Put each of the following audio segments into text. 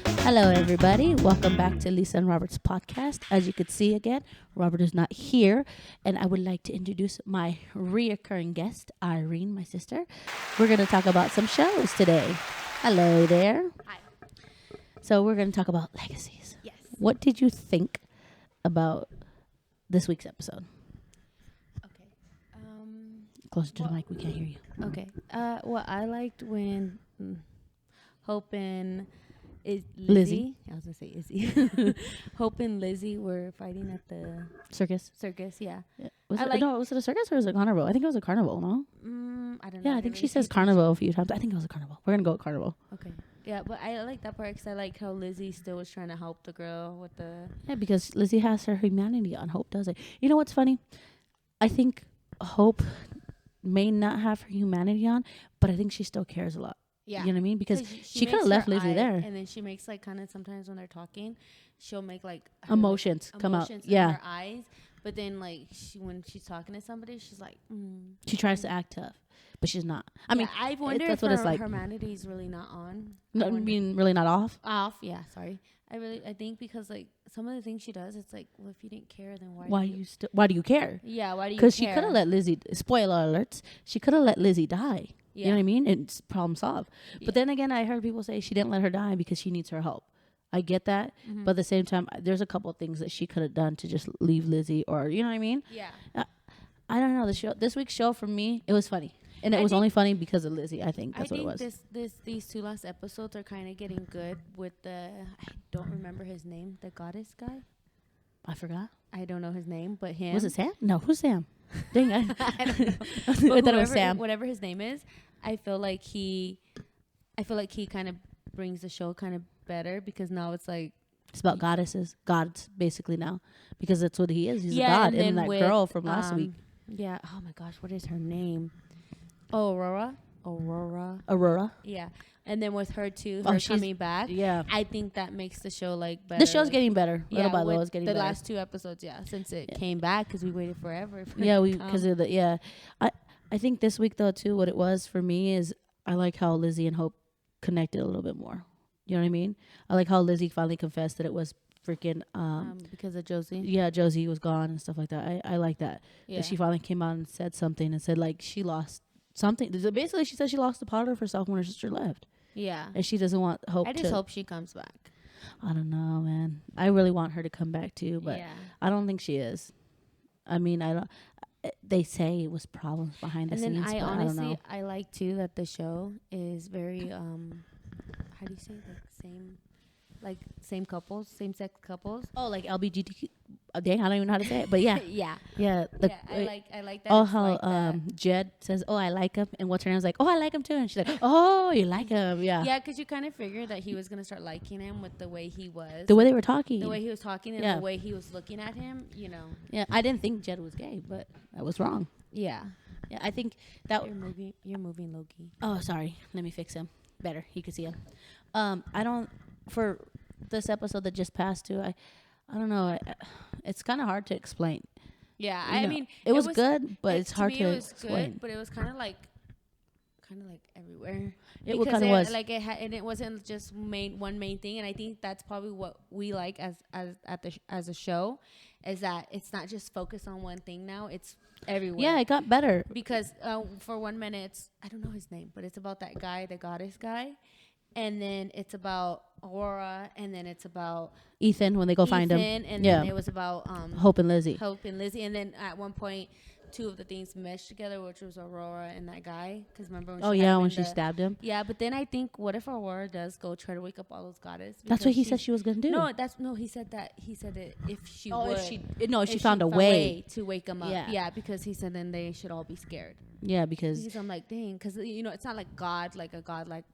Hello, everybody. Welcome back to Lisa and Robert's podcast. As you could see again, Robert is not here, and I would like to introduce my reoccurring guest, Irene, my sister. We're going to talk about some shows today. Hello there. Hi. So we're going to talk about Legacies. Yes. What did you think about this week's episode? Okay. Closer to the mic, we can't hear you. Okay. Well, I liked when Hope and Lizzie. I was gonna say Izzy. Hope and Lizzie were fighting at the Circus. circus. Yeah. Was I it, like- no, was it a circus or was it a carnival? I think it was a carnival, no? I don't know. Yeah, I think she says carnival a few times. I think it was a carnival. We're going to go with carnival. Okay. Yeah, but I like that part because I like how Lizzie still was trying to help the girl with the. Yeah, because Lizzie has her humanity on. Hope doesn't. You know what's funny? I think Hope may not have her humanity on, but I think she still cares a lot. Yeah. You know what I mean? Because she could makes have left her Lizzie eye, there. and then she makes like kind of sometimes when they're talking, she'll make like her, Emotions come out. in Yeah. her eyes. But then like when she's talking to somebody, she's like. She tries to act tough, but she's not. I mean, I wonder that's if what it's like. her humanity is really not on. I mean, really not off. Off. Yeah, sorry. I think because like some of the things she does, it's like, well, if you didn't care, then why Why do you care? Yeah, why do you? Because she could have let Lizzie. Spoiler alerts. She could have let Lizzie die. Yeah. You know what I mean? It's problem solved. Yeah. But then again, I heard people say she didn't let her die because she needs her help. I get that, but at the same time, there's a couple of things that she could have done to just leave Lizzie, or you know what I mean? Yeah. I don't know. This week's show for me, it was funny, and it was only funny because of Lizzie. I think that's what it was. These two last episodes are kind of getting good with the. I don't remember his name. The goddess guy. I forgot. I don't know his name, but him. Was it Sam? No, who's Sam? Dang, I don't know. I thought it was Sam. Whatever his name is, I feel like he kind of brings the show kind of better because now it's like It's about gods basically now, because that's what he is. He's Yeah, a god. and then And that with, girl from last week, yeah. Oh my gosh, what is her name? Oh, Aurora. Aurora. Yeah, and then with her too, Oh, her she's- coming back. Yeah, I think that makes the show like better. the show's getting better. Little by with little, it's getting the better. last two episodes. Yeah, since it came back because we waited forever. For Yeah, it to come. because of the I think this week though too, what it was for me is I like how Lizzie and Hope connected a little bit more. You know what I mean? I like how Lizzie finally confessed that it was freaking because of Josie. yeah, Josie was gone and stuff like that. I like that. Yeah, That she finally came out and said something and said like she lost something. Basically, she said she lost the part of herself when her sister left, yeah. and she doesn't want Hope. I just hope she comes back. I don't know, man. I really want her to come back too, but yeah. I don't think she is. I mean, I don't. They say it was problems behind the And then scenes, I but I don't know. honestly I like too that the show is very how do you say same couples, same sex couples. Oh, like LBGTQ. Dang, I don't even know how to say it, but yeah, yeah. yeah. I like that. Oh, it's how like that. Jed says, "Oh, I like him," and what's her name's like, "Oh, I like him too," and she's like, "Oh, you like him, yeah." Yeah, because you kind of figured that he was gonna start liking him with the way he was, The way they were talking. the way he was talking, and Yeah. the way he was looking at him. You know. Yeah, I didn't think Jed was gay, but I was wrong. Yeah. Yeah, I think that. You're moving Loki. Oh, sorry. Let me fix him. Better. You can see him. I don't. For this episode that just passed too, I don't know. It's kind of hard to explain. Yeah, You I know, mean, it was good, but it's hard me, to it was explain. good, but it was kind of like everywhere. It Because kind of was. like and it wasn't just one main thing, and I think that's probably what we like as a show, is that it's not just focused on one thing now; it's everywhere. Yeah, it got better. Because for 1 minute, I don't know his name, but it's about that guy, the goddess guy, and then it's about Aurora, and then it's about Ethan when they go find him. and Yeah. then it was about Hope and Lizzie. Hope and Lizzie, and then at one point, two of the things meshed together, which was Aurora and that guy. Because remember when Oh she had yeah, him when in she stabbed him. Yeah, but then I think, what if Aurora does go try to wake up all those goddess? That's what he said she was gonna do. No, he said that. He said it if she would. If she found a way. to wake them up. Yeah. Yeah, because he said then they should all be scared. Yeah, because Because I'm like, dang, because it's not like God, like a God, like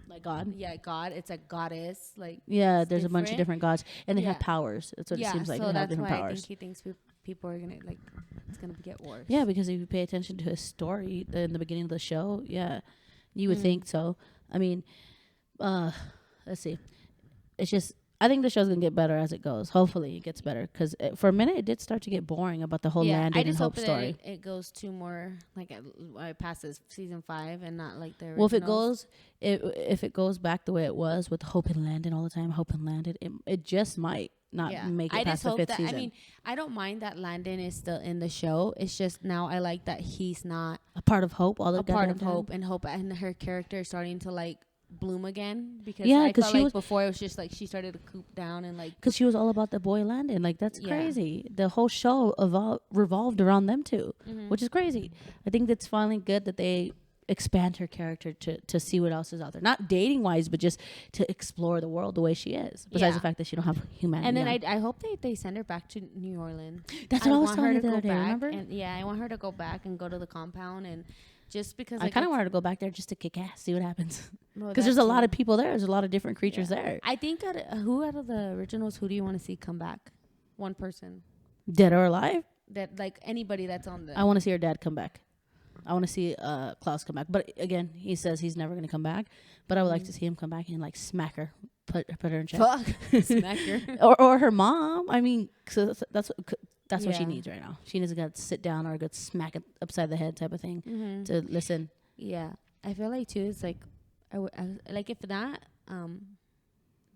like God. yeah, God. It's a goddess, like Yeah, it's there's a bunch of different gods, and they have Yeah. powers. That's what it seems like. So They have that's different why I powers. think he thinks people are gonna like it's gonna get worse. Yeah, because if you pay attention to his story in the beginning of the show, yeah, you would think so. I mean, let's see. It's just I think the show's gonna get better as it goes. Hopefully, it gets better because for a minute it did start to get boring about the whole Landon I and just Hope hope story. that it goes to more like it passes season 5 and not like the originals. Well, if it goes back the way it was with Hope and Landon all the time, Hope and Landon, it just might not make it I past just the hope fifth that season. I mean I don't mind that Landon is still in the show. It's just now I like that he's not A part of Hope, all a the part goddamn of time. Hope and her character is starting to like bloom again because Yeah, I 'cause felt she like was- before it was just like she started to coop down and like Because she was all about the boy Landon. Like, that's Yeah. crazy. The whole show revolved around them two, Mhm. which is crazy. I think that's finally good that they expand her character to see what else is out there. Not dating wise, but just to explore the world the way she is. Besides Yeah. the fact that she don't have humanity. and then on. I hope they send her back to New Orleans. That's what I was want telling her you to the go other day, back remember? and I want her to go back and go to the compound and just because I like, kind of it's- want her to go back there just to kick ass, see what happens. well, Because that there's a lot too. of people there. There's a lot of different creatures Yeah. there. I think who out of the originals who do you want to see come back? One person Dead or alive. that like anybody that's on the I want to see her dad come back. I want to see Klaus come back. But again, he says he's never going to come back. But I would like to see him come back and like smack her, put her in check. fuck smack her. or her mom. I mean, so that's what she Yeah. needs right now. She needs to get sit down or get smack it upside the head type of thing Mhm. to listen. Yeah, I feel like too. It's like, like if not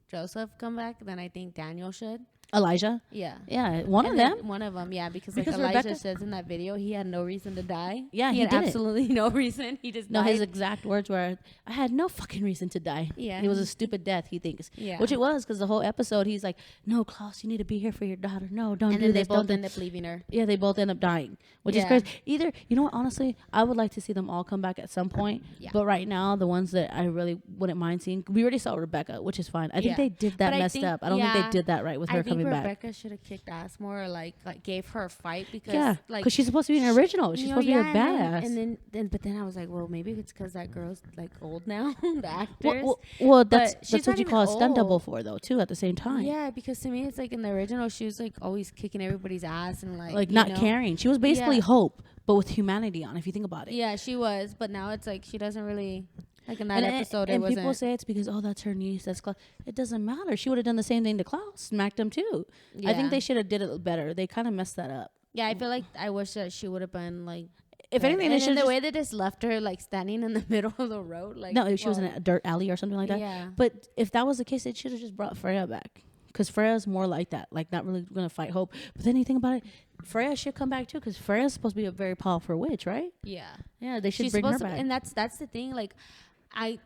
Joseph come back, then I think Daniel should. Elijah. Yeah. Yeah, one And of then them. One of them, yeah, because Because like Elijah Rebecca- says in that video, he had no reason to die. Yeah, he had didn't. absolutely no reason. He just No, died. his exact words were, "I had no fucking reason to die." Yeah. It was a stupid death, he thinks. Yeah. Which it was, because the whole episode, he's like, "No, Klaus, you need to be here for your daughter. No, don't and do then they this. both Don't do-" end up leaving her. Yeah, they both end up dying, which is Yeah. crazy. Either, you know what, honestly, I would like to see them all come back at some point. Yeah. But right now, the ones that I really wouldn't mind seeing, we already saw Rebecca, which is fine. I think Yeah. they did that But I messed think- up. I don't think they yeah, did that right with her I think coming back. Rebecca should have kicked ass more, or like gave her a fight because Yeah, like because she's supposed to be an original. She's you know, supposed to be a yeah, badass. and then but then I was like, well, maybe it's because that girl's like old now, the actress. Well, that's But she's that's what not you call a even stunt double old. for, though, too. At the same time, Yeah, because to me, it's like in the original, she was like always kicking everybody's ass and like not you know? caring. She was basically Yeah. Hope, but with humanity on. If you think about it. Yeah, she was, but now it's like she doesn't really like in that And, episode. and it people wasn't. say it's because that's her niece. That's Klaus. It doesn't matter. She would have done the same thing to Klaus, smacked him too. I think they should have did it better. They kind of messed that up. Yeah, I feel like I wish that she would have been like. If better. anything, they and should then the have. way they just left her like standing in the middle of the road, like No, she was in well, a dirt alley or something like that. Yeah, But if that was the case, it should have just brought Freya back. Because Freya's more like that, like not really going to fight Hope. But then you think about it, Freya should come back too, because Freya's supposed to be a very powerful witch, right? yeah. Yeah, they should She's bring her supposed to, back. and that's the thing. Like,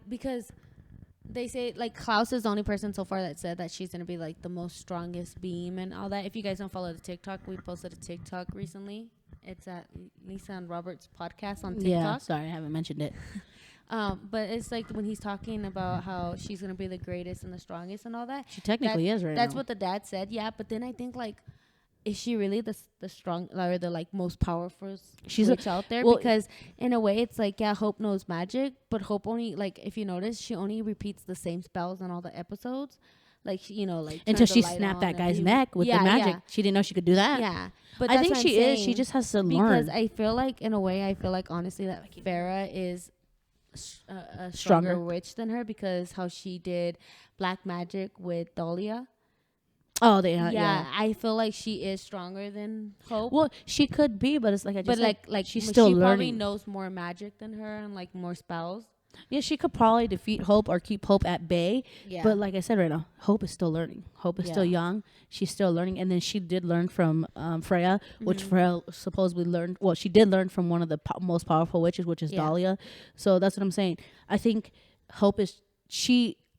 because they say like Klaus is the only person so far that said that she's gonna be like the most strongest beam and all that. If you guys don't follow the TikTok, we posted a TikTok recently. It's at Lisa and Robert's podcast on TikTok. Yeah, sorry, I haven't mentioned it. But it's like when he's talking about how she's gonna be the greatest and the strongest and all that. She technically is right That's now. what the dad said. Yeah, but then I think like, is she really the strong or the like most powerful She's a- witch out there? well, Because in a way, it's like yeah, Hope knows magic, but Hope only like if you notice, she only repeats the same spells in all the episodes. Like you know, like Until turn the she light snapped on that and guy's leave- neck with the Yeah, magic. She didn't know she could do that. Yeah, but I that's think what she I'm is. She saying. just has to Because learn. I feel like in a way, I feel like honestly that Farah is a Stronger. stronger witch than her because how she did black magic with Dahlia. Oh, they Yeah, I feel like she is stronger than Hope. Well, she could be, but it's like I just but said, like she's she still probably learning. knows more magic than her and like more spells. Yeah, she could probably defeat Hope or keep Hope at bay. Yeah, But like I said right now, Hope is still learning. Hope is still Yeah. young. She's still learning. And then she did learn from Freya, which Freya supposedly learned. Well, she did learn from one of the most powerful witches, which is Yeah. Dahlia. So that's what I'm saying. I think Hope is,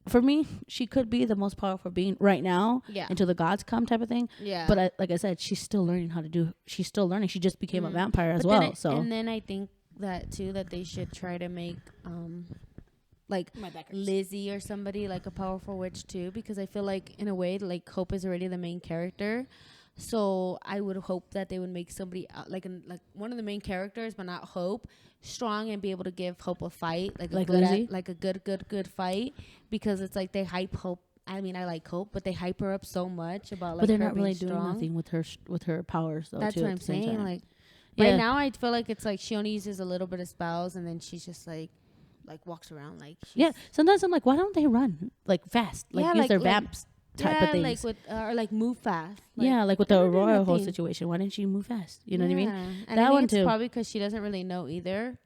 for me, she could be the most powerful being right now yeah, until the gods come type of thing. yeah. But like I said, she's still learning how to do, she's still learning. She just became a Mhm. vampire as But then well. it- So and then I think that too that they should try to make like Lizzie or somebody like a powerful witch too, because I feel like in a way like Hope is already the main character, so I would hope that they would make somebody like one of the main characters but not Hope strong and be able to give Hope a fight like Like a good Lizzie? like a good fight, because it's like they hype Hope. I mean, I like Hope, but they hype her up so much about like but they're her not really being doing strong. nothing with her powers though. That's too, what at I'm the same saying. time. Like Yeah. right now, I feel like it's like she only uses a little bit of spells, and then she's just like walks around like she's, Yeah, sometimes I'm like, why don't they run like fast? Like Yeah, use their like- vamps type of things. like with or like move fast. Like with the I don't do Aurora whole nothing. situation. Why didn't she move fast? You know what I mean? And That I one think it's too. probably because she doesn't really know either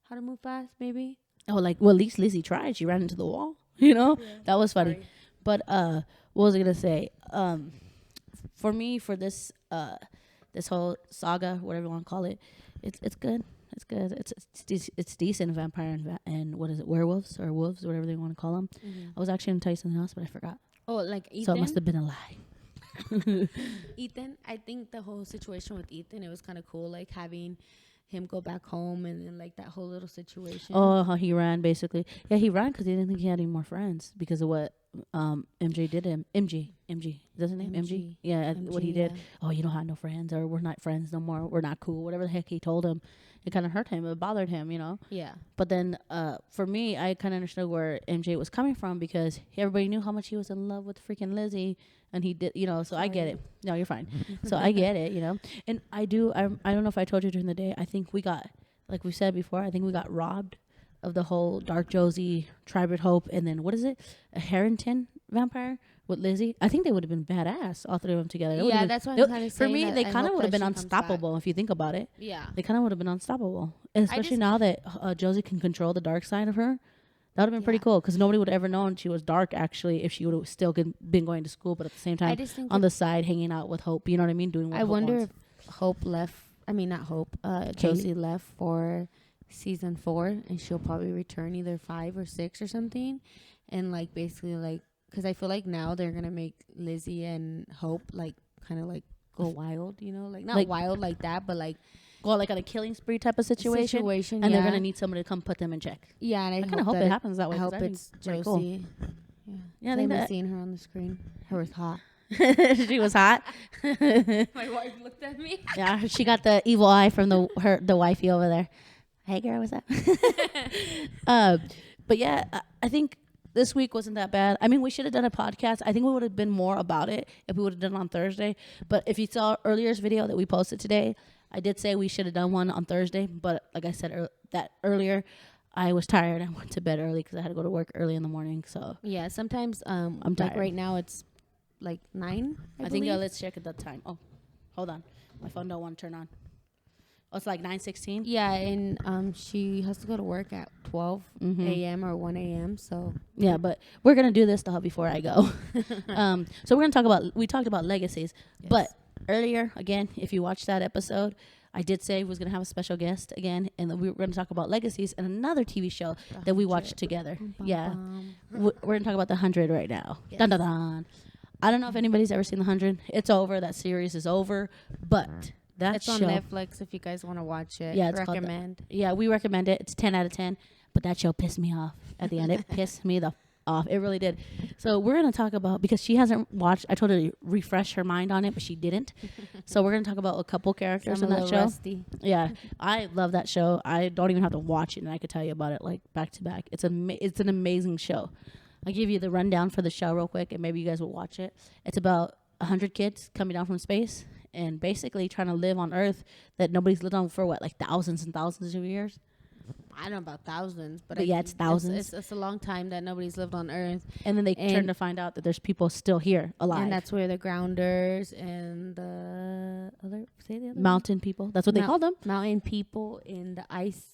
how to move fast. Maybe. Oh, like, well, at least Lizzie tried. She ran into the wall. You know, that was funny. Sorry. But what was I gonna say? For me, for this this whole saga, whatever you want to call it, it's good. It's good. It's decent. Vampire and what is it? Werewolves or wolves, whatever they want to call them. I was actually gonna tell you something else, but I forgot. Oh, like Ethan. So it must have been a lie. Ethan, I think the whole situation with Ethan, it was kind of cool, like having him go back home and then like that whole little situation. Oh, how he ran basically. Yeah, he ran because he didn't think he had any more friends because of what MJ did to him. MG, is that his name? MG. Yeah, what he did. Oh, you don't have no friends, or we're not friends no more. We're not cool. Whatever the heck he told him, it kind of hurt him. It bothered him, you know. Yeah. But then, for me, I kind of understood where MJ was coming from because everybody knew how much he was in love with freaking Lizzie, and he did, you know. So I get it. No, you're fine. So I get it, you know. And I do. I don't know if I told you during the day. I think we got, like we said before, I think we got robbed of the whole Dark Josie, Tribert Hope, and then what is it? A Harrington vampire with Lizzie. I think they would have been badass, all three of them together. Yeah, that's what I'm kind of For saying. me, they kind of would have been unstoppable unstoppable if you think about it. Yeah. They kind of would have been unstoppable, and especially now that Josie can control the dark side of her. That would have been pretty cool because nobody would have ever known she was dark. Actually, if she would have still been going to school, but at the same time, on the side, hanging out with Hope. You know what I mean? Doing what I Hope wonder wants. if Hope left. I mean, not Hope. Josie left for season 4, and she'll probably return either 5 or 6 or something, and like basically like because I feel like now they're gonna make Lizzie and Hope like kind of like go wild, you know, like not like, wild like that, but like go like on a killing spree type of situation, and they're gonna need somebody to come put them in check. Yeah, and I kind of hope it happens that way. I hope it's Josie. Cool. Yeah, I think that seeing her on the screen. Her was hot. She was hot. My wife looked at me. Yeah, she got the evil eye from the wifey over there. Hey girl, what's up? But yeah, I think this week wasn't that bad. I mean, we should have done a podcast. I think we would have been more about it if we would have done it on Thursday. But if you saw earlier's video that we posted today, I did say we should have done one on Thursday. But like I said earlier, I was tired. I went to bed early because I had to go to work early in the morning. So yeah, sometimes I'm tired. Like right now it's like 9. I think let's check at that time. Oh, hold on, my phone don't want to turn on. Oh, it's like 9:16. Yeah, and she has to go to work at 12 a.m. or 1 a.m. So yeah, but we're gonna do this though before I go. So we're gonna we talked about legacies, but earlier again, if you watched that episode, I did say we was gonna have a special guest again, and we were gonna talk about legacies and another TV show that we watched together. We're gonna talk about the 100 right now. Yes. Dun dun dun. I don't know if anybody's ever seen the 100. It's over. That series is over, but. It's on Netflix if you guys want to watch it. Yeah, it's recommend. We recommend it. It's 10 out of 10. But that show pissed me off at the end. It pissed me off. It really did. So we're going to talk about, because she hasn't watched, I told her to refresh her mind on it, but she didn't. So we're going to talk about a couple characters in that show. Rusty. Yeah, I love that show. I don't even have to watch it, and I could tell you about it like back to back. It's an amazing show. I'll give you the rundown for the show real quick, and maybe you guys will watch it. It's about 100 kids coming down from space and basically trying to live on Earth that nobody's lived on for what, like thousands and thousands of years? I don't know about thousands, but yeah, it's thousands. It's a long time that nobody's lived on Earth. And then they turn to find out that there's people still here alive. And that's where the grounders and the other mountain people. That's what they call them. Mountain people in the ice.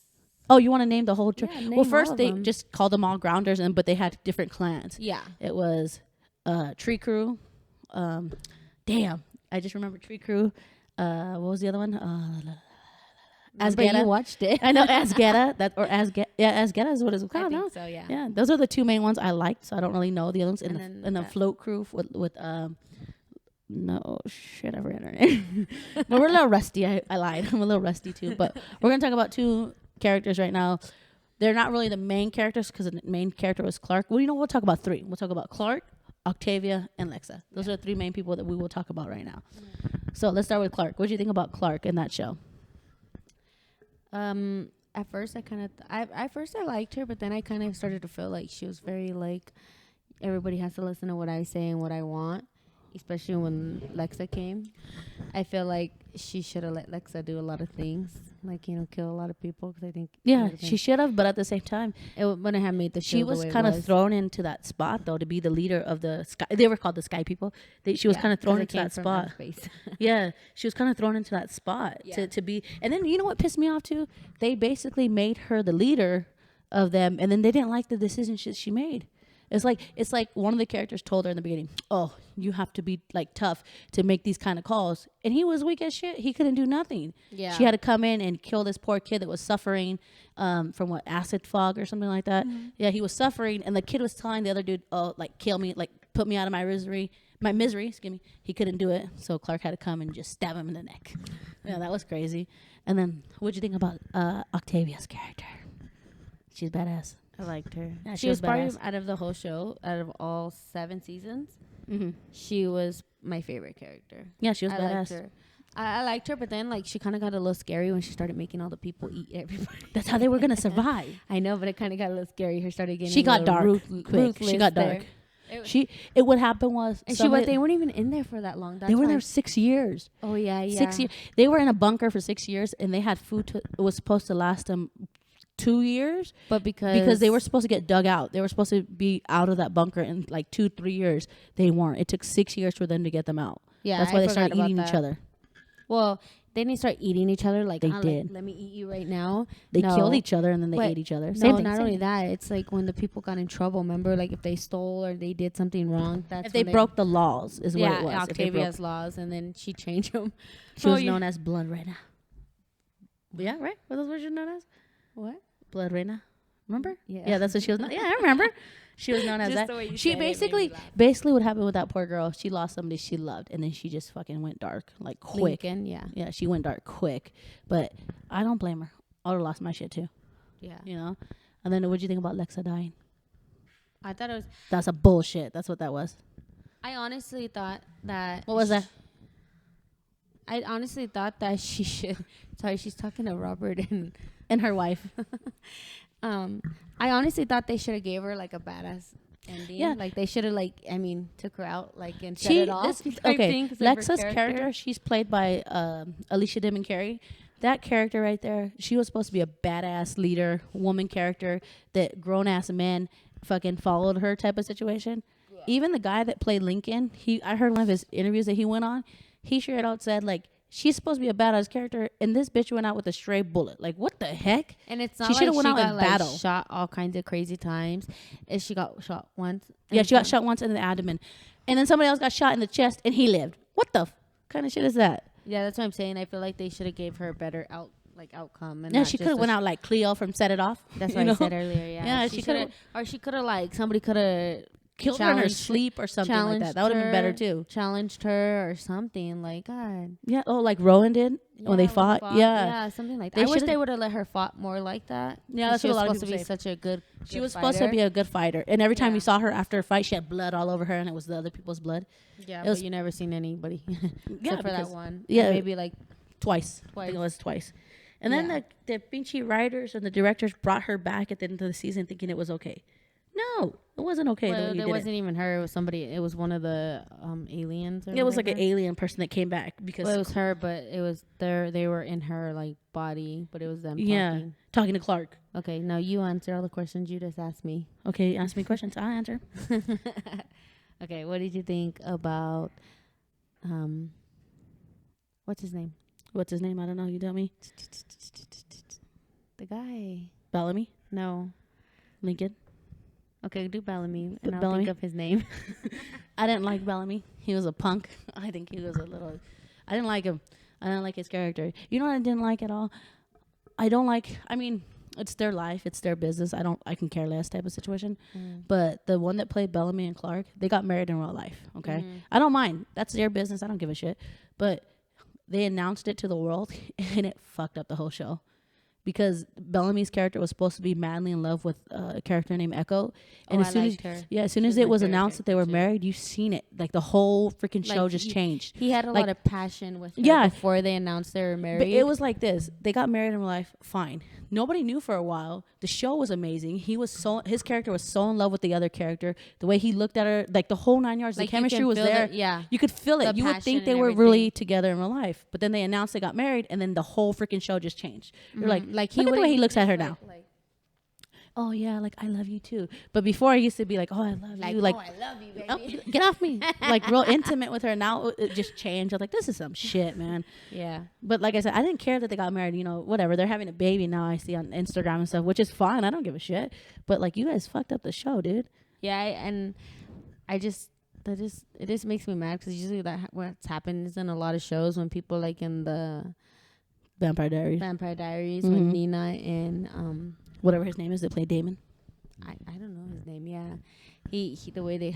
Oh, you want to name the whole tribe? Yeah, well, first they just called them all grounders, but they had different clans. Yeah, it was Tree Crew. Damn. I just remember Tree Crew. What was the other one? Asgetta. You watched it. I know Asgetta. Asgetta is what it's called. I think so, yeah. Yeah, those are the two main ones I liked. So I don't really know the other ones. And the Float Crew with no shit, I forgot her name. But we're a little rusty. I lied. I'm a little rusty too. But we're gonna talk about two characters right now. They're not really the main characters because the main character was Clark. Well, we'll talk about 3. We'll talk about Clark, Octavia, and Lexa. Those are the 3 main people that we will talk about right now. So let's start with Clark. What do you think about Clark in that show? At first I liked her, but then I kind of started to feel like she was very like everybody has to listen to what I say and what I want. especially when Lexa came. I feel like she should have let Lexa do a lot of things, like, you know, kill a lot of people. Because I think she should have, but at the same time, it wouldn't have made the show. She was kind of thrown into that spot though to be the leader of the sky. They were called the Sky People. She was kind of thrown into that spot. Yeah, she was kind of thrown into that spot to be. And then you know what pissed me off too? They basically made her the leader of them, and then they didn't like the decisions she made. It's like one of the characters told her in the beginning, "Oh, you have to be like tough to make these kind of calls," and he was weak as shit. He couldn't do nothing. Yeah, she had to come in and kill this poor kid that was suffering from what, acid fog or something like that. Mm-hmm. Yeah, he was suffering, and the kid was telling the other dude, "Oh, like kill me, like put me out of my misery." Excuse me. He couldn't do it, so Clark had to come and just stab him in the neck. Yeah, that was crazy. And then, what'd you think about Octavia's character? She's badass. I liked her. Yeah, she was probably, out of the whole show, out of all 7 seasons, she was my favorite character. Yeah, she was badass. Liked her. I liked her, but then like she kind of got a little scary when she started making all the people eat everybody. That's how they were gonna survive. I know, but it kind of got a little scary. Her started getting. She got dark quick. She got dark. It what happened was they weren't even in there for that long. They were there 6 years. Oh yeah. 6 years. They were in a bunker for 6 years, and they had food. It was supposed to last them 2 years, but because they were supposed to get dug out. They were supposed to be out of that bunker in like 2-3 years. They weren't. It took 6 years for them to get them out. Yeah, that's why they started eating each other. Well, they didn't start eating each other like they did. Like, let me eat you right now. They killed each other and then they ate each other. Same thing. Not only that, it's like when the people got in trouble. Remember, like if they stole or they did something wrong. That's if they broke the laws, is what it was. Octavia's laws, and then she changed them. She was known as Blood Reina. Yeah, right. What those words known as? What? Blood Reina. Remember? Yeah, that's what she was. Yeah, I remember. She was known as that. She basically what happened with that poor girl. She lost somebody she loved, and then she just fucking went dark, like quick. Lincoln, yeah. Yeah, she went dark quick. But I don't blame her. I would have lost my shit too. Yeah. You know. And then what'd you think about Lexa dying? I thought it was. That's a bullshit. That's what that was. I honestly thought that. What was that? I honestly thought that she should. Sorry, she's talking to Robert and her wife. I honestly thought they should have gave her like a badass ending. Yeah, like they should have took her out like and set it off. Lexa's character, she's played by Alicia Dimon-Carey. That character right there, she was supposed to be a badass leader, woman character that grown ass men fucking followed her type of situation. Yeah. Even the guy that played Lincoln, I heard one of his interviews that he went on. He straight out said like, she's supposed to be a badass character, and this bitch went out with a stray bullet. Like, what the heck? And it's not she like went out in battle. Shot all kinds of crazy times. And she got shot once. Yeah, she got shot once in the abdomen. And then somebody else got shot in the chest, and he lived. What the kind of shit is that? Yeah, that's what I'm saying. I feel like they should have gave her a better outcome. And yeah, she could have went out like Cleo from Set It Off. That's what I said earlier, yeah. Yeah, she could have. Or she could have, like, somebody could have killed her in her sleep or something like that. That would have been better too. Challenged her or something, like, God. Yeah, like Rowan did when they fought. Yeah, something like that. I wish they would have let her fought more like that. Yeah, that's what a lot of people say. She was supposed to be such a good She was supposed to be a good fighter. And every time you saw her after a fight, she had blood all over her, and it was the other people's blood. Yeah, but you never seen anybody except for that one. Yeah. Maybe like twice. I think it was twice. And then the Pinchy writers and the directors brought her back at the end of the season thinking it was okay. No, it wasn't okay. Well, it wasn't even her. It was somebody. It was one of the aliens. It was like an alien person that came back because it was her, but it was they were in her like body, but it was them. Talking to Clark. Okay, now you answer all the questions you just asked me. Okay, ask me questions. I'll answer. Okay, what did you think about what's his name? What's his name? I don't know. You tell me. The guy. Bellamy? No. Lincoln? Okay, do Bellamy, and I'll think of his name. I didn't like Bellamy. He was a punk. I think he was I didn't like him. I didn't like his character. You know what I didn't like at all? It's their life. It's their business. I can care less type of situation. But the one that played Bellamy and Clark, they got married in real life, okay? I don't mind. That's their business. I don't give a shit. But they announced it to the world, and it fucked up the whole show. Because Bellamy's character was supposed to be madly in love with a character named Echo, and as soon as it was announced that they were married, you've seen it. Like the whole freaking show just changed. He had a lot of passion with her before they announced they were married. But it was like this: they got married in real life, fine. nobody knew for a while. The show was amazing. His character was so in love with the other character. The way he looked at her, like the whole 9 yards, Like the chemistry was there. You could feel it. The You would think passion they and were everything. really together in real life. But then they announced they got married, and then the whole freaking show just changed. You're like look at the way he looks at her now. Oh yeah, like I love you too. But before I used to be like, oh I love you, like oh, I love you, baby. get off me, like real intimate with her. Now it just changed. I was like, this is some shit, man. Yeah. But like I said, I didn't care that they got married. You know, whatever. They're having a baby now. I see on Instagram and stuff, which is fine. I don't give a shit. But like, you guys fucked up the show, dude. Yeah, it just makes me mad because usually what's happens in a lot of shows when people like in the Vampire Diaries, when Nina and whatever his name is, they play Damon. I don't know his name. Yeah, he the way they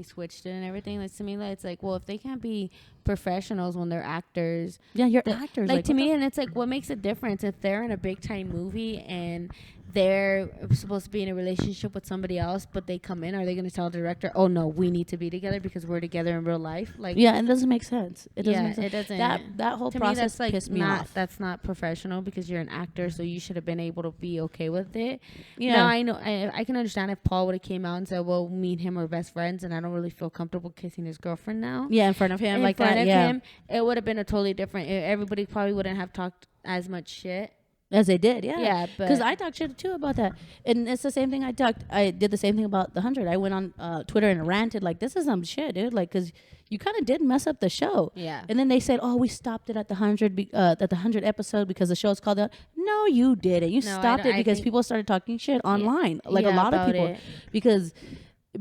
switched it and everything. Like to me, like, it's like, well, if they can't be professionals when they're actors, yeah, you're actors. Like to me, and it's like, what makes a difference if they're in a big time movie and they're supposed to be in a relationship with somebody else, but they come in, are they going to tell the director, oh no, we need to be together because we're together in real life? Like, yeah, it doesn't make sense. It doesn't make sense. It doesn't. That whole to process me, that's like pissed me off. That's not professional because you're an actor, so you should have been able to be okay with it. Yeah. Now I know I can understand if Paul would have came out and said, well, me and him are best friends, and I don't really feel comfortable kissing his girlfriend now. Yeah, in front of him, in front of him, it would have been a totally different. Everybody probably wouldn't have talked as much shit. As they did, yeah. Yeah, because I talked shit too about that, and it's the same thing I did the same thing about the 100. I went on Twitter and ranted like, "This is some shit, dude!" Like, because you kind of did mess up the show. Yeah. And then they said, "Oh, we stopped it at the 100 at the 100 episode because the show's called that." No, you didn't. You stopped it because people started talking shit online, like a lot of people, because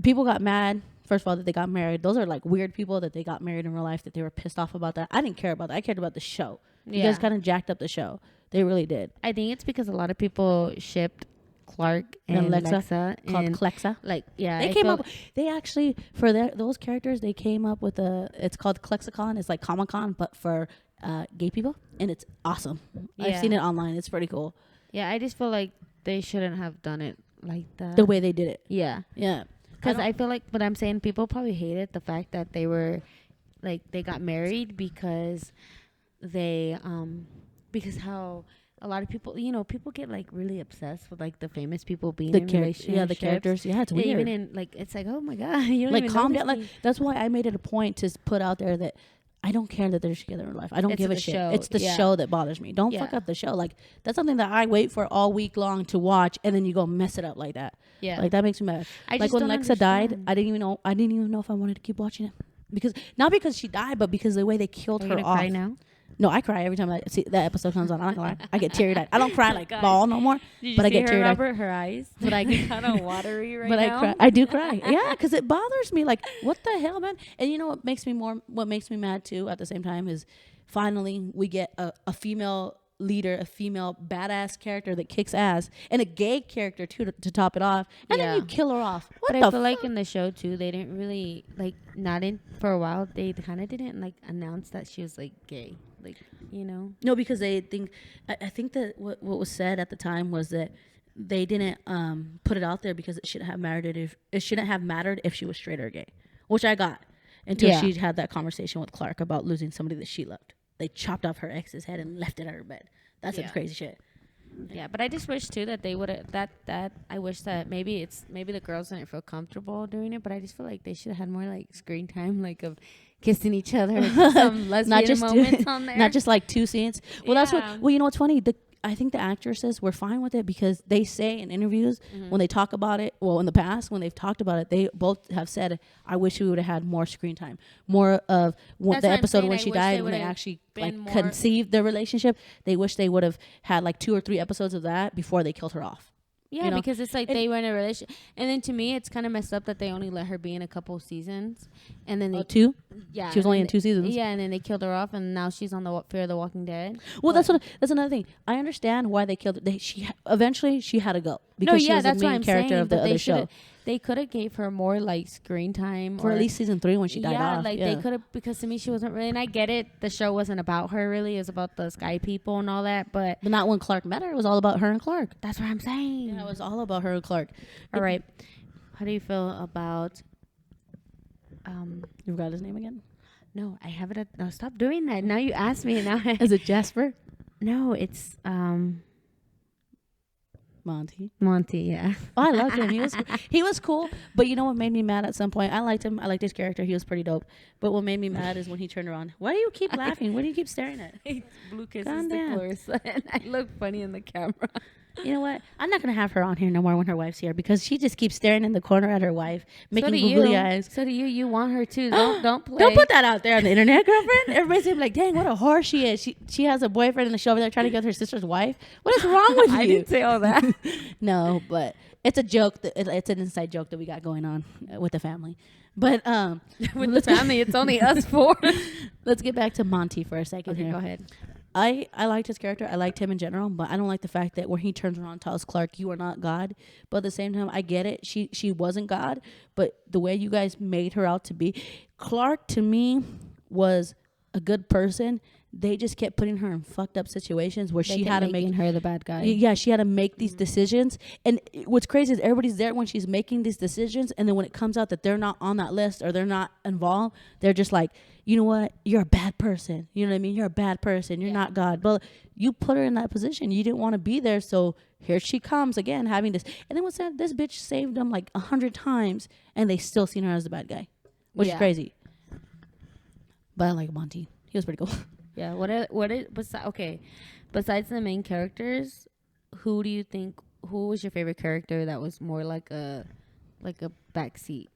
people got mad. First of all, that they got married. Those are like weird people that they got married in real life, that they were pissed off about that. I didn't care about that. I cared about the show. You guys kind of jacked up the show. They really did. I think it's because a lot of people shipped Clark and Lexa called Clexa. Like, yeah, they came up. They actually, for those characters, they came up with it's called Clexicon. It's like Comic-Con, but for gay people, and it's awesome. Yeah. I've seen it online. It's pretty cool. Yeah, I just feel like they shouldn't have done it like that. The way they did it. Yeah. Yeah. Because I feel like, but I'm saying people probably hated the fact that they were, like, they got married because because how a lot of people, people get like really obsessed with like the famous people being in relationships. Yeah, the characters. Yeah, it's weird. Even in like, it's like, oh my god, you don't like even calm down. Like, that's why I made it a point to put out there that I don't care that they're together in life. I don't give a shit. It's the show that bothers me. Don't fuck up the show. Like, that's something that I wait for all week long to watch, and then you go mess it up like that. Yeah, like that makes me mad. Like when Lexa died, I didn't even know if I wanted to keep watching it, because not because she died, but because the way they killed her off. Cry now? No, I cry every time I see that episode comes on. I'm not gonna lie. I get teary eyed. I don't cry like God. ball no more, but I get teary eyed. Robert, her eyes, but I get kind of watery right but now. I cry. I do cry. Yeah, because it bothers me. Like, what the hell, man? And you know what makes me mad too at the same time is finally we get a female leader, a female badass character that kicks ass, and a gay character too to top it off, and then you kill her off. What but the I feel like in the show too, they didn't really like, not in for a while. They kind of didn't like announce that she was like gay, like, No, because they think I think that what was said at the time was that they didn't put it out there because it shouldn't have mattered if she was straight or gay, which I got until she had that conversation with Clark about losing somebody that she loved. They chopped off her ex's head and left it at her bed. That's some crazy shit. Yeah, but I just wish too that they would have that I wish that maybe the girls didn't feel comfortable doing it, but I just feel like they should have had more like screen time, like of kissing each other, some lesbian moments on there, not just like two scenes. Well, that's what. Well, you know what's funny? I think the actresses were fine with it because they say in interviews when they talk about it, well, in the past when they've talked about it, they both have said, "I wish we would have had more screen time, more of the episode when she died, when they actually like conceived the relationship. They wish they would have had like 2 or 3 episodes of that before they killed her off." Yeah, because it's like they were in a relationship, and then to me, it's kind of messed up that they only let her be in a couple seasons, and then 2. Yeah, she was only in 2 seasons. Yeah, and then they killed her off, and now she's on the Fear of the Walking Dead. Well, that's another thing. I understand why they killed her. Eventually she had to go because she was the main character of the other show. They could have gave her more like screen time for at least season 3 when she died off. They could have, because to me she wasn't really, and I get it, the show wasn't about her really, it was about the Sky people and all that, but not when Clark met her. It was all about her and Clark. That's what I'm saying. Yeah, it was all about her and Clark. All right, how do you feel about you forgot his name again? No, I have it. No, stop doing that. Now you asked me. And now is it Jasper? No, it's Monty, yeah. Oh, I loved him. He was cool. But you know what made me mad at some point? I liked him. I liked his character. He was pretty dope. But what made me mad is when he turned around. Why do you keep laughing? What do you keep staring at? Blue kisses sticklers. And I look funny in the camera. You know what? I'm not gonna have her on here no more when her wife's here because she just keeps staring in the corner at her wife, making googly eyes. So do you. You want her too? Don't play. Don't put that out there on the internet, girlfriend. Everybody's gonna be like, "Dang, what a whore she is." She has a boyfriend in the show over there trying to get her sister's wife. What is wrong with you? I didn't say all that. No, but it's a joke. It's an inside joke that we got going on with the family. But with the family, it's only us four. Let's get back to Monty for a second here. Go ahead. I liked his character. I liked him in general, but I don't like the fact that when he turns around and tells Clark, "You are not God." But at the same time, I get it. She wasn't God, but the way you guys made her out to be, Clark to me was a good person. They just kept putting her in fucked up situations where she had to make her the bad guy. Yeah, she had to make these decisions. And what's crazy is everybody's there when she's making these decisions, and then when it comes out that they're not on that list or they're not involved, they're just like, you know what? You're a bad person. You know what I mean? You're a bad person. You're not God. But you put her in that position. You didn't want to be there, so here she comes again having this. And then what's that? This bitch saved them like 100 times, and they still seen her as the bad guy, which is crazy. But I like Monty. He was pretty cool. Yeah. Besides the main characters, who do you think? Who was your favorite character that was more like a backseat?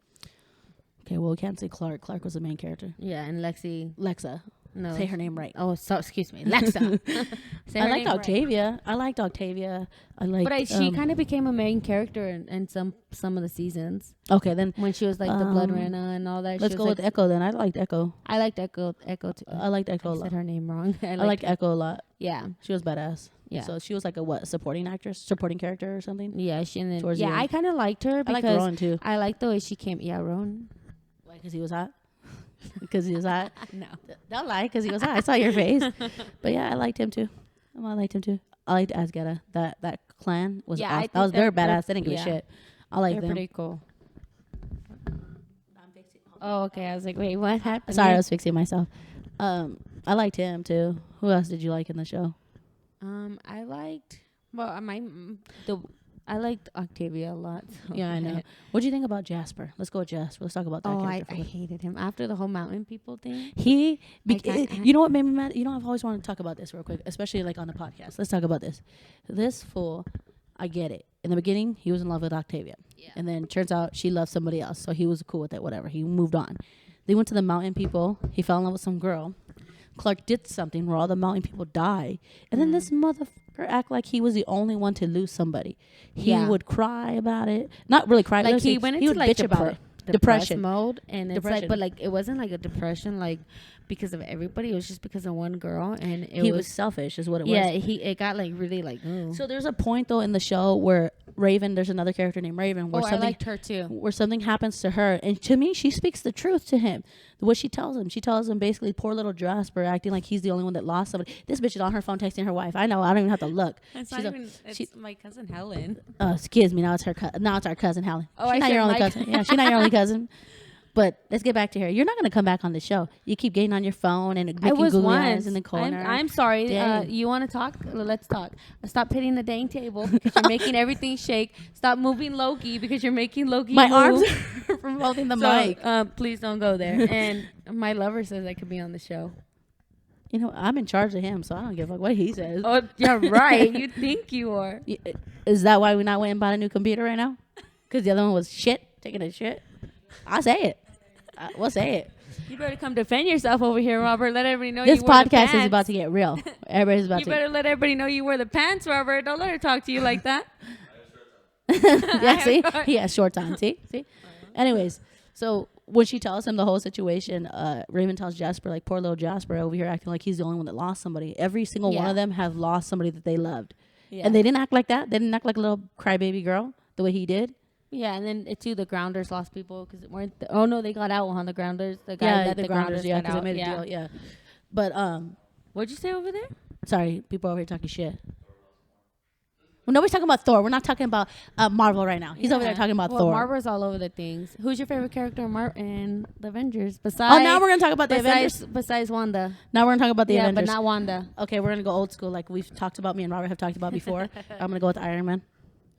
Okay, well, we can't say Clark. Clark was the main character. Yeah, and Lexa. No. Say her name right. Oh, so excuse me. Lexa. I liked Octavia. Right. I liked Octavia. But she kind of became a main character in some of the seasons. Okay, then. When she was like the Blood Rana and all that. Let's go with Echo then. I liked Echo. I liked Echo too. I liked Echo a lot. I said her name wrong. I liked Echo a lot. Yeah. She was badass. Yeah. So she was like a supporting character or something? Yeah. I kind of liked her because. I liked Rowan too. I liked the way she came. Yeah, Rowan. Why? Because he was hot? Because he was hot? No. Don't lie, because he was hot. I saw your face. But yeah, I liked him too. I liked Asgetta. That clan was awesome. That was very badass. They didn't give a shit. I like them. They're pretty cool. Oh, okay. I was like, wait, what happened? Sorry, I was fixing myself. I liked him too. Who else did you like in the show? I liked Octavia a lot. So yeah, I know. What do you think about Jasper? Let's go with Jasper. Let's talk about that character. I hated him after the whole mountain people thing. You know what made me mad? You know, I've always wanted to talk about this real quick, especially like on the podcast. Let's talk about this. This fool, I get it. In the beginning, he was in love with Octavia. Yeah. And then turns out she loved somebody else. So he was cool with it, whatever. He moved on. They went to the mountain people. He fell in love with some girl. Clark did something where all the mountain people die. And then this motherfucker act like he was the only one to lose somebody. He would cry about it. Not really cry. Like he went into would like bitch about it. Depression mode. And it's like, but like it wasn't like a depression like because of everybody. It was just because of one girl. And he was selfish is what it was. Yeah, it got like really like, ooh. So there's a point though in the show where Raven, there's another character named Raven. Where I liked her too. Where something happens to her. And to me, she speaks the truth to him. What she tells him basically, poor little Jasper acting like he's the only one that lost somebody. This bitch is on her phone texting her wife. I know. I don't even have to look. It's my cousin Helen. Excuse me. Now it's our cousin Helen. Oh, she's not your only cousin. Yeah, she's not your only cousin. But let's get back to her. You're not going to come back on the show. You keep getting on your phone and making googly eyes in the corner. I'm sorry. You want to talk? Let's talk. Stop hitting the dang table because you're making everything shake. Stop moving Loki because you're making Loki my move. arms are from holding the mic. Please don't go there. And my lover says I could be on the show. You know, I'm in charge of him, so I don't give a fuck what he says. Oh, you're right. You think you are. Is that why we not went and bought a new computer right now? Because the other one was taking a shit? I'll say it. We'll say it. You better come defend yourself over here, Robert. Let everybody know this you wear the pants. This podcast is about to get real. Everybody's about You better let everybody know you wear the pants, Robert. Don't let her talk to you like that. Yeah, see? He has shorts on. See? Anyways, so when she tells him the whole situation, Raven tells Jasper, like, poor little Jasper over here acting like he's the only one that lost somebody. Every single one of them have lost somebody that they loved. Yeah. And they didn't act like that. They didn't act like a little crybaby girl the way he did. Yeah, and then too, the Grounders lost people because it weren't. Oh no, they got out on the Grounders. The guy that the Grounders, yeah, because they made a deal. Yeah, but what'd you say over there? Sorry, people over here talking shit. Well, nobody's talking about Thor. We're not talking about Marvel right now. He's over there talking about Thor. Marvel's all over the things. Who's your favorite character in the Avengers? Besides, now we're gonna talk about the Avengers. Besides Wanda. Now we're gonna talk about the Avengers. But not Wanda. Okay, we're gonna go old school, like we've talked about. Me and Robert have talked about before. I'm gonna go with Iron Man.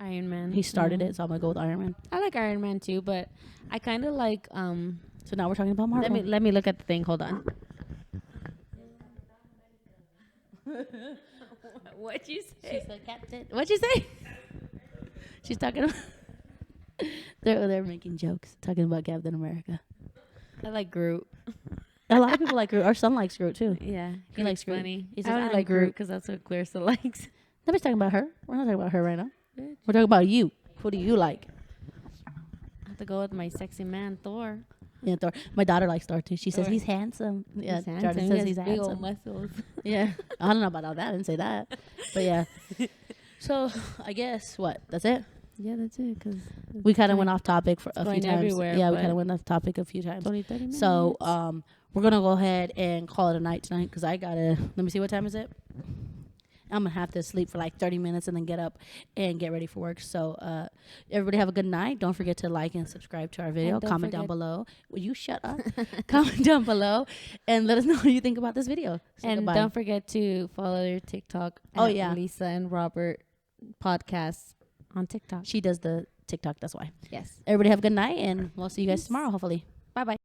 Iron Man. He started Yeah. it, so I'm gonna go with Iron Man. I like Iron Man too, but I kind of like So now we're talking about Marvel. let me look at the thing. Hold on. What'd you say? She's the captain. What'd you say? She's talking about. They're making jokes, talking about Captain America. I like Groot. A lot of people like Groot. Our son likes Groot too. Yeah, He likes Groot. funny. He I says, only "I'm like Groot Groot." because that's what Clarissa likes. Nobody's talking about her. We're not talking about her right now. We're talking about you. Who do you like? I have to go with my sexy man Thor. Yeah, Thor. My daughter likes Thor too. She says Thor. he's handsome. Yeah, He's Jordan handsome. says He he's has big old handsome. muscles. Yeah, I don't know about all that. I didn't say that, but yeah. So I guess what? That's it. Yeah, that's it. Cause We kind of went off topic for a few going times. everywhere, Yeah, we but kind of went off topic a few times. 20, 30 minutes. So we're gonna go ahead and call it a night tonight because I gotta. Let me see, what time is it? I'm gonna have to sleep for like 30 minutes and then get up and get ready for work. So everybody have a good night. Don't forget to like and subscribe to our video. don't Comment down forget- below. Will you shut up? Comment down below and let us know what you think about this video. Say and goodbye. don't forget to follow their TikTok. Oh, at yeah. Lisa and Robert podcast on TikTok. She does the TikTok. That's why. Yes. Everybody have a good night and we'll see you guys tomorrow. Hopefully. Bye bye.